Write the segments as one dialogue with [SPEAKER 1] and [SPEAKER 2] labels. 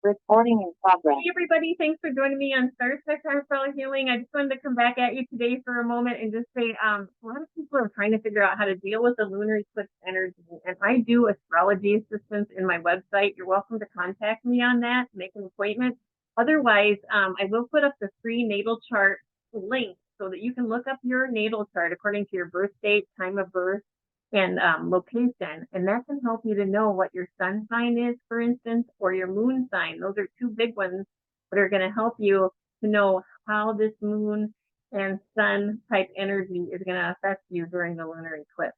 [SPEAKER 1] Recording in progress.
[SPEAKER 2] Hey everybody, thanks for joining me on Starrstouch Astrology Healing. I just wanted to come back at you today for a moment and just say, a lot of people are trying to figure out how to deal with the lunar eclipse energy, and I do astrology assistance in my website. You're welcome to contact me on that, make an appointment. Otherwise, I will put up the free natal chart link so that you can look up your natal chart according to your birth date, time of birth, and location, and that can help you to know what your sun sign is, for instance, or your moon sign. Those are two big ones that are going to help you to know how this moon and sun type energy is going to affect you during the lunar eclipse.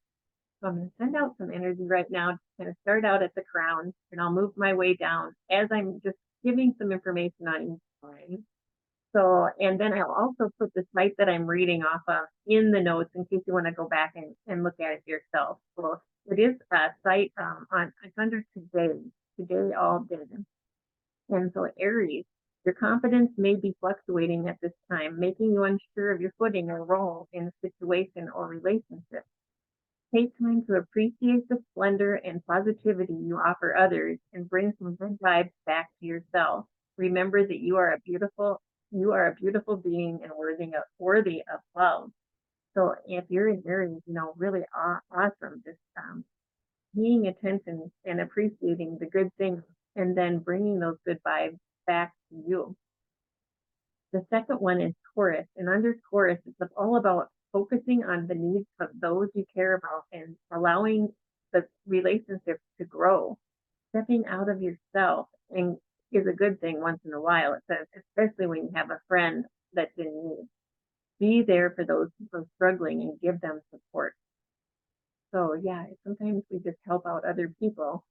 [SPEAKER 2] So I'm going to send out some energy right now. Just going to start out at the crown, and I'll move my way down as I'm just giving some information on each sign. So, and then I'll also put the site that I'm reading off of in the notes in case you want to go back and look at it yourself. So it is a site it's under today all day. And so Aries, your confidence may be fluctuating at this time, making you unsure of your footing or role in a situation or relationship. Take time to appreciate the splendor and positivity you offer others and bring some good vibes back to yourself. Remember that you are a beautiful being and worthy of love. So if you're in Aries, really awesome, just paying attention and appreciating the good things and then bringing those good vibes back to you. The second one is Taurus, and under Taurus, it's all about focusing on the needs of those you care about and allowing the relationship to grow. Stepping out of yourself and is a good thing once in a while. It says, especially when you have a friend that's in need. Be there for those who are struggling and give them support. So yeah, sometimes we just help out other people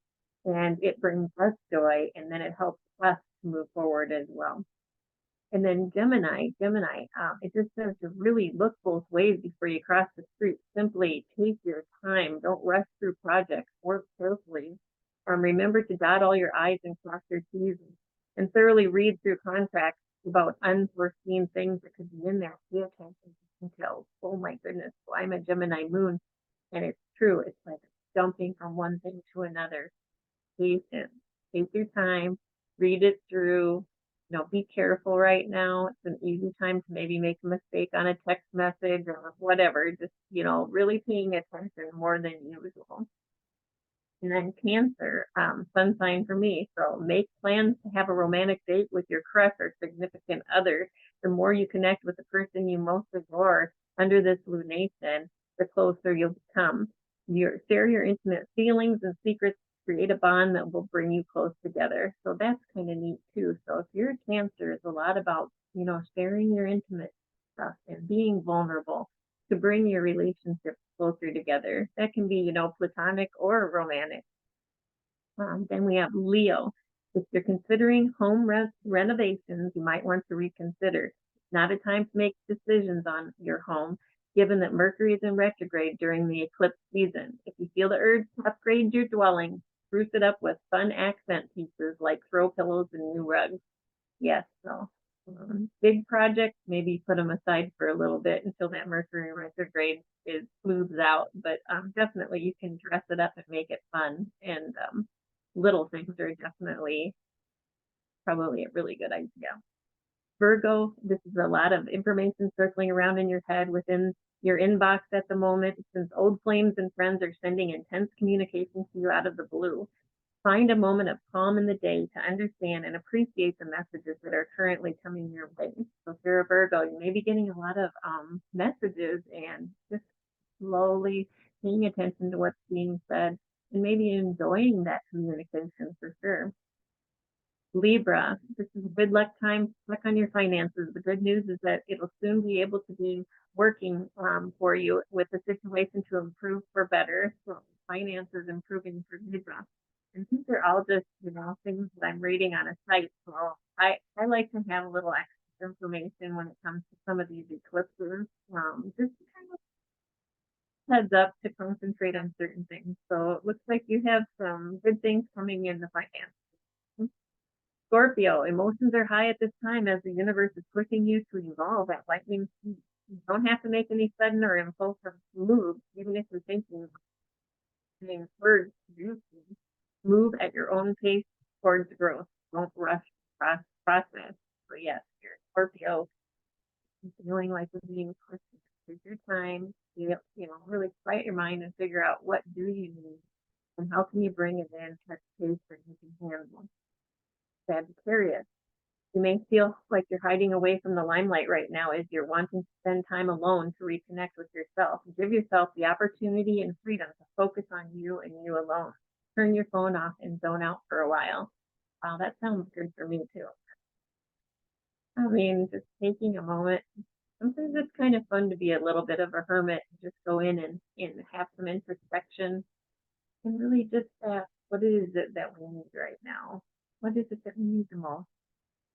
[SPEAKER 2] and it brings us joy and then it helps us to move forward as well. And then Gemini, it just says to really look both ways before you cross the street. Simply take your time. Don't rush through projects. Work carefully. Remember to dot all your I's and cross your T's and thoroughly read through contracts about unforeseen things that could be in there. Pay attention to details. Oh my goodness. So I'm a Gemini moon, and it's true. It's like jumping from one thing to another. Patience. Take your time. Read it through. Be careful right now. It's an easy time to maybe make a mistake on a text message or whatever. Just, really paying attention more than usual. And then Cancer, sun sign for me. So make plans to have a romantic date with your crush or significant other. The more you connect with the person you most adore under this lunation, the closer you'll become. Share your intimate feelings and secrets, create a bond that will bring you close together. So that's kind of neat too. So if you're a Cancer, it's a lot about, sharing your intimate stuff and being vulnerable to bring your relationship closer together. That can be, platonic or romantic. Then we have Leo. If you're considering home renovations, you might want to reconsider. It's not a time to make decisions on your home, given that Mercury is in retrograde during the eclipse season. If you feel the urge to upgrade your dwelling, spruce it up with fun accent pieces like throw pillows and new rugs. Yes, so big projects, maybe put them aside for a little bit until that Mercury retrograde is smooths out. But definitely you can dress it up and make it fun. And little things are definitely probably a really good idea. Virgo, this is a lot of information circling around in your head within your inbox at the moment, since old flames and friends are sending intense communication to you out of the blue. Find a moment of calm in the day to understand and appreciate the messages that are currently coming your way. So if you're a Virgo, you may be getting a lot of messages and just slowly paying attention to what's being said and maybe enjoying that communication for sure. Libra, this is a good luck time to check on your finances. The good news is that it'll soon be able to be working for you with the situation to improve for better. So finances improving for Libra. And these are all just, things that I'm reading on a site. So I like to have a little extra information when it comes to some of these eclipses, just to kind of heads up to concentrate on certain things. So it looks like you have some good things coming in the finance. Scorpio, emotions are high at this time as the universe is pushing you to evolve at lightning speed. You don't have to make any sudden or impulsive moves, even if you're thinking being urged to do things. Move at your own pace towards growth. Don't rush process. But yes, you're Scorpio, feeling like you're being pushed. Take your time, really quiet your mind and figure out what do you need and how can you bring it in at a pace that you can handle. Sagittarius, you may feel like you're hiding away from the limelight right now as you're wanting to spend time alone to reconnect with yourself. Give yourself the opportunity and freedom to focus on you and you alone. Turn your phone off and zone out for a while. Wow, that sounds good for me too. I mean, just taking a moment. Sometimes it's kind of fun to be a little bit of a hermit and just go in and have some introspection and really just ask, what is it that we need right now? What is it that we need the most?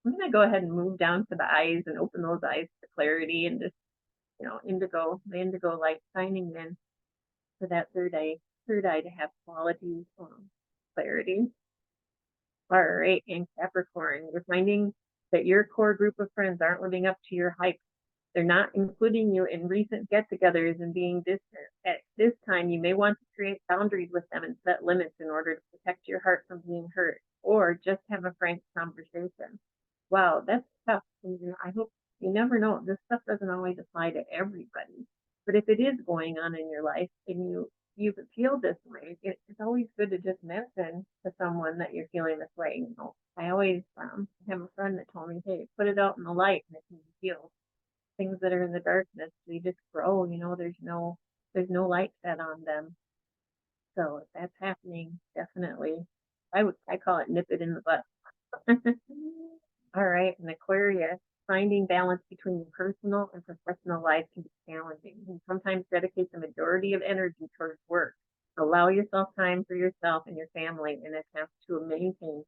[SPEAKER 2] I'm going to go ahead and move down to the eyes and open those eyes to clarity and just, the indigo light shining in for that third eye to have quality clarity. All right, in Capricorn, you're finding that your core group of friends aren't living up to your hype. They're not including you in recent get-togethers and being distant. At this time, you may want to create boundaries with them and set limits in order to protect your heart from being hurt, or just have a frank conversation. Wow, that's tough. I hope you never know. This stuff doesn't always apply to everybody. But if it is going on in your life and you feel this way, it's always good to just mention to someone that you're feeling this way. I always have a friend that told me, hey, put it out in the light and it can be healed. Things that are in the darkness, they just grow, there's no light set on them. So if that's happening, definitely I call it nip it in the butt. All right, and Aquarius, finding balance between your personal and professional life can be challenging. You sometimes dedicate the majority of energy towards work. Allow yourself time for yourself and your family in attempt to maintain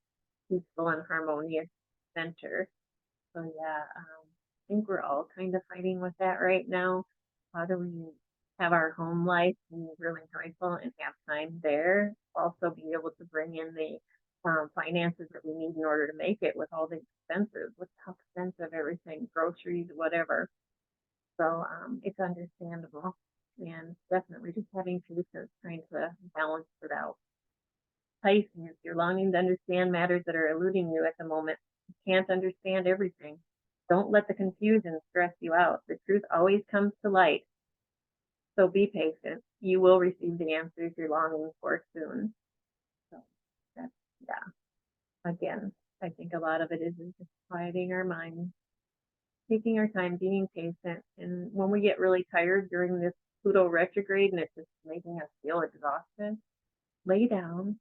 [SPEAKER 2] peaceful and harmonious center. So yeah, I think we're all kind of fighting with that right now. How do we have our home life be really joyful and have time there? Also be able to bring in the finances that we need in order to make it with all the expenses, with how expensive everything, groceries, whatever. So it's understandable and definitely just having patience, trying to balance it out. Pisces, you're longing to understand matters that are eluding you at the moment. You can't understand everything. Don't let the confusion stress you out. The truth always comes to light. So be patient. You will receive the answers you're longing for soon. So that's, yeah. Again, I think a lot of it is just quieting our minds, taking our time, being patient. And when we get really tired during this Pluto retrograde and it's just making us feel exhausted, lay down.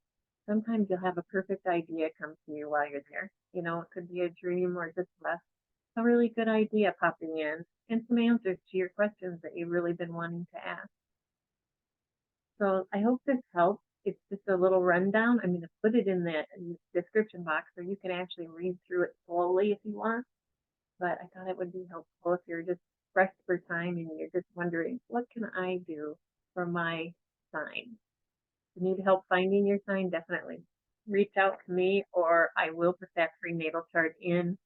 [SPEAKER 2] Sometimes you'll have a perfect idea come to you while you're there. It could be a dream or just a really good idea popping in and some answers to your questions that you've really been wanting to ask. So I hope this helps. It's just a little rundown. I'm going to put it in the description box so you can actually read through it slowly if you want. But I thought it would be helpful if you're just pressed for time and you're just wondering, what can I do for my sign? If you need help finding your sign, definitely reach out to me, or I will put that free natal chart in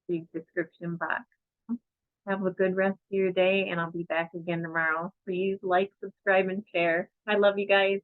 [SPEAKER 2] the description box. Have a good rest of your day, and I'll be back again tomorrow. Please like, subscribe, and share. I love you guys.